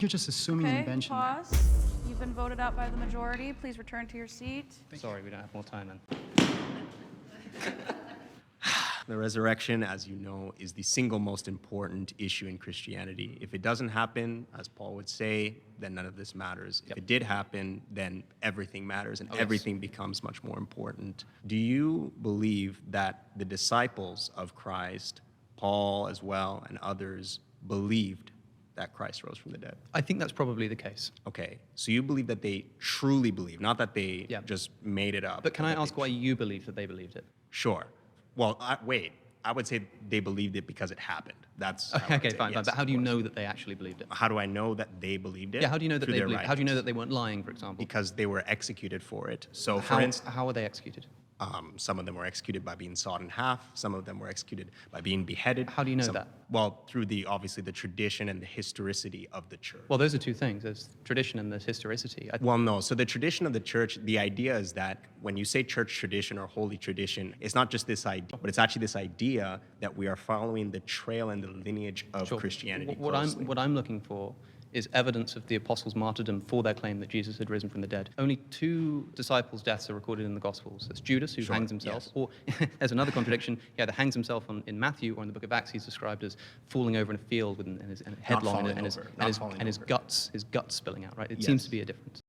You're just assuming an Okay, invention there. pause. You've been voted out by the majority. Please return to your seat. Sorry, we don't have more time then. The resurrection, as you know, is the single most important issue in Christianity. If it doesn't happen, as Paul would say, then none of this matters. If it did happen, then everything matters and everything becomes much more important. Do you believe that the disciples of Christ, Paul as well, and others, believed that Christ rose from the dead? I think that's probably the case. Okay, so you believe that they truly believe, not that they just made it up. But can I that ask they why you believe that they believed it? Sure. Well, wait. I would say they believed it because it happened. That's how I would Okay, say. fine. Yes, But how of do you course. know that they actually believed it? How do I know that they believed it? Yeah, how do you know that Through they their believed it? How do you know that writings. they weren't lying, for example? Because they were executed for it. So, for How, instance, how were they executed? some of them were executed by being sawed in half. Some of them were executed by being beheaded. How do you know that? Well, through obviously the tradition and the historicity of the church. Well, those are two things. There's tradition and there's historicity. Well, no. So the tradition of the church, the idea is that when you say church tradition or holy tradition, it's not just this idea, but it's actually this idea that we are following the trail and the lineage of Sure. Christianity What closely. what I'm looking for is evidence of the apostles' martyrdom for their claim that Jesus had risen from the dead. Only 2 disciples' deaths are recorded in the Gospels. That's Judas, who hangs himself, yes. or there's another contradiction. He either hangs himself in Matthew, or in the book of Acts, he's described as falling over in a field with and his headlong falling and his over, not falling and his over. guts spilling out. Right? It Yes. seems to be a difference.